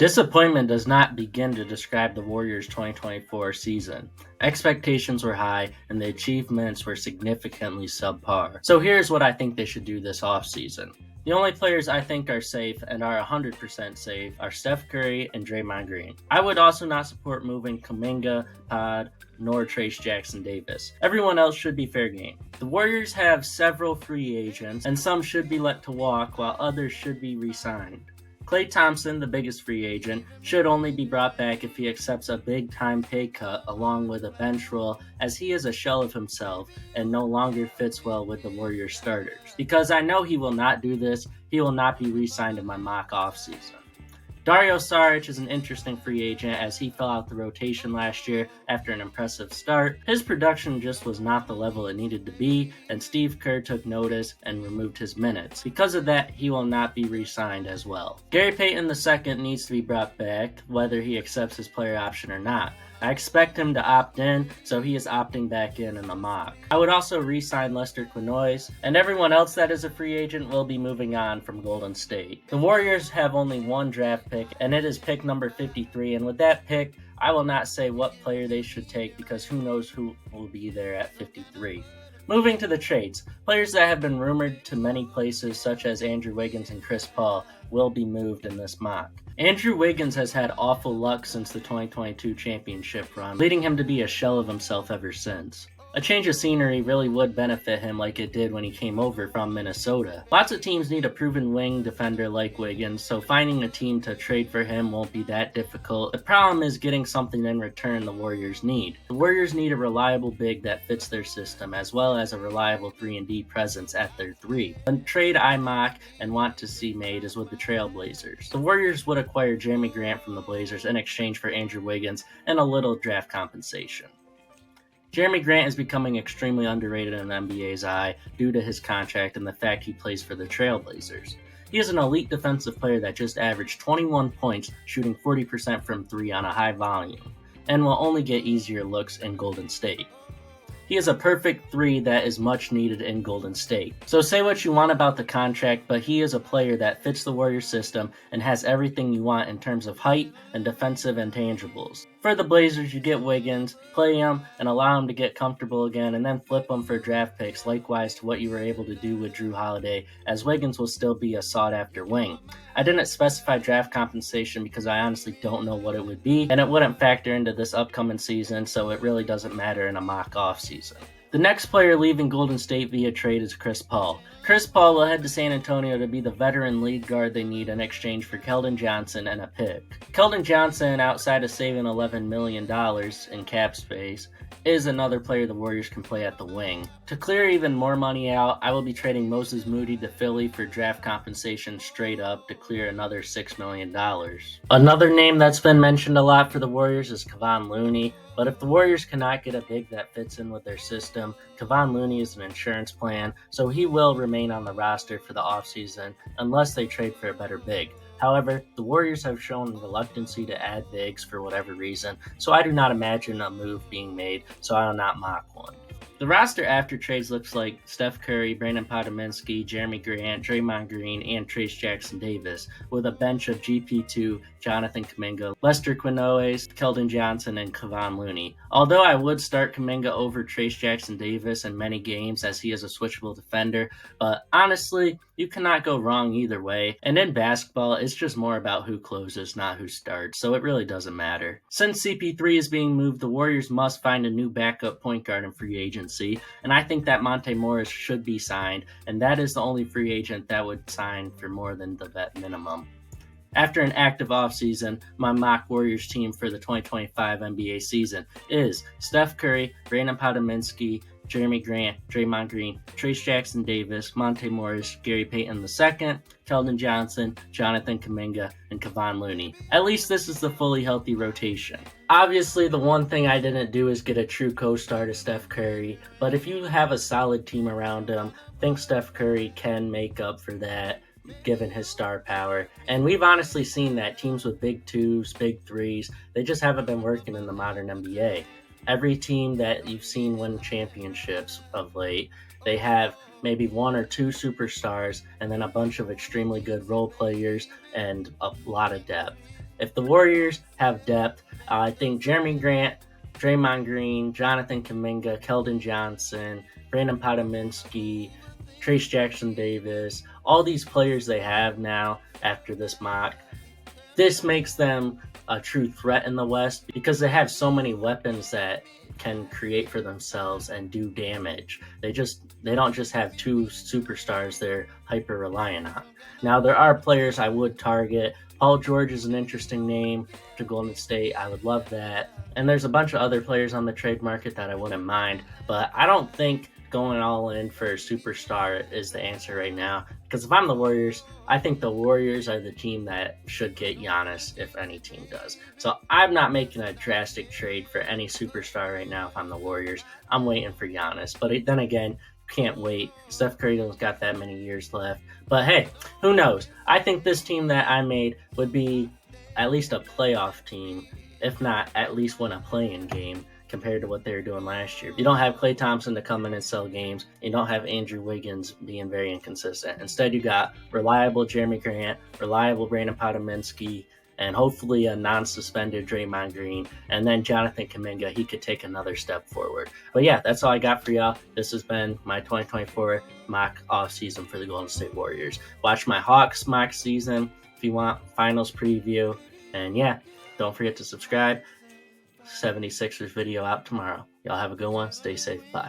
Disappointment does not begin to describe the Warriors' 2024 season. Expectations were high, and the achievements were significantly subpar. So here's what I think they should do this offseason. The only players I think are safe and are 100% safe are Steph Curry and Draymond Green. I would also not support moving Kuminga, Pod, nor Trace Jackson Davis. Everyone else should be fair game. The Warriors have several free agents, and some should be let to walk while others should be re-signed. Klay Thompson, the biggest free agent, should only be brought back if he accepts a big-time pay cut along with a bench role, as he is a shell of himself and no longer fits well with the Warriors starters. Because I know he will not do this, he will not be re-signed in my mock offseason. Dario Saric is an interesting free agent as he fell out the rotation last year after an impressive start. His production just was not the level it needed to be, and Steve Kerr took notice and removed his minutes. Because of that, he will not be re-signed as well. Gary Payton II needs to be brought back, whether he accepts his player option or not. I expect him to opt in, so he is opting back in the mock. I would also re-sign Lester Quinones, and everyone else that is a free agent will be moving on from Golden State. The Warriors have only one draft pick, and it is pick number 53, and with that pick, I will not say what player they should take because who knows who will be there at 53. Moving to the trades, players that have been rumored to many places such as Andrew Wiggins and Chris Paul will be moved in this mock. Andrew Wiggins has had awful luck since the 2022 championship run, leading him to be a shell of himself ever since. A change of scenery really would benefit him like it did when he came over from Minnesota. Lots of teams need a proven wing defender like Wiggins, so finding a team to trade for him won't be that difficult. The problem is getting something in return the Warriors need. The Warriors need a reliable big that fits their system, as well as a reliable 3-and-D presence at their 3. The trade I mock and want to see made is with the Trailblazers. The Warriors would acquire Jeremy Grant from the Blazers in exchange for Andrew Wiggins and a little draft compensation. Jeremy Grant is becoming extremely underrated in the NBA's eye due to his contract and the fact he plays for the Trailblazers. He is an elite defensive player that just averaged 21 points, shooting 40% from 3 on a high volume, and will only get easier looks in Golden State. He is a perfect 3 that is much needed in Golden State. So say what you want about the contract, but he is a player that fits the Warriors system and has everything you want in terms of height and defensive intangibles. For the Blazers, you get Wiggins, play him, and allow him to get comfortable again, and then flip him for draft picks, likewise to what you were able to do with Jrue Holiday, as Wiggins will still be a sought-after wing. I didn't specify draft compensation because I honestly don't know what it would be, and it wouldn't factor into this upcoming season, so it really doesn't matter in a mock offseason. The next player leaving Golden State via trade is Chris Paul. Chris Paul will head to San Antonio to be the veteran lead guard they need in exchange for Keldon Johnson and a pick. Keldon Johnson, outside of saving $11 million in cap space, is another player the Warriors can play at the wing. To clear even more money out, I will be trading Moses Moody to Philly for draft compensation straight up to clear another $6 million. Another name that's been mentioned a lot for the Warriors is Kevon Looney, but if the Warriors cannot get a big that fits in with their system, Kevon Looney is an insurance plan, so he will remain on the roster for the offseason unless they trade for a better big. However, the Warriors have shown reluctancy to add bigs for whatever reason, so I do not imagine a move being made, so I will not mock one. The roster after trades looks like Steph Curry, Brandon Podominski, Jeremy Grant, Draymond Green, and Trace Jackson Davis, with a bench of GP2, Jonathan Kuminga, Lester Quinones, Keldon Johnson, and Kevon Looney. Although I would start Kuminga over Trace Jackson Davis in many games as he is a switchable defender, but honestly, you cannot go wrong either way, and in basketball, it's just more about who closes, not who starts, so it really doesn't matter. Since CP3 is being moved, the Warriors must find a new backup point guard in free agency, and I think that Monte Morris should be signed, and that is the only free agent that would sign for more than the vet minimum. After an active offseason, my mock Warriors team for the 2025 NBA season is Steph Curry, Brandon Podominski, Jeremy Grant, Draymond Green, Trace Jackson Davis, Monte Morris, Gary Payton II, Keldon Johnson, Jonathan Kuminga, and Kevon Looney. At least this is the fully healthy rotation. Obviously, the one thing I didn't do is get a true co-star to Steph Curry, but if you have a solid team around him, I think Steph Curry can make up for that given his star power. And we've honestly seen that teams with big 2s, big 3s, they just haven't been working in the modern NBA. Every team that you've seen win championships of late, they have maybe 1 or 2 superstars and then a bunch of extremely good role players and a lot of depth. If the Warriors have depth, I think Jeremy Grant, Draymond Green, Jonathan Kuminga, Keldon Johnson, Brandon Podominski, Trace Jackson Davis, all these players they have now after this mock, this makes them a true threat in the West because they have so many weapons that can create for themselves and do damage. They don't just have two superstars they're hyper reliant on. Now there are players I would target. Paul George is an interesting name to Golden State. I would love that. And there's a bunch of other players on the trade market that I wouldn't mind, but I don't think going all in for a superstar is the answer right now. Because if I'm the Warriors, I think the Warriors are the team that should get Giannis if any team does. So I'm not making a drastic trade for any superstar right now if I'm the Warriors. I'm waiting for Giannis. But then again, can't wait. Steph Curry's got that many years left. But hey, who knows? I think this team that I made would be at least a playoff team, if not at least win a play-in game compared to what they were doing last year. You don't have Klay Thompson to come in and sell games. You don't have Andrew Wiggins being very inconsistent. Instead, you got reliable Jeremy Grant, reliable Brandon Podominski, and hopefully a non-suspended Draymond Green, and then Jonathan Kuminga. He could take another step forward. But yeah, that's all I got for y'all. This has been my 2024 mock off season for the Golden State Warriors. Watch my Hawks mock season if you want finals preview. And yeah, don't forget to subscribe. 76ers video out tomorrow. Y'all have a good one. Stay safe. Bye.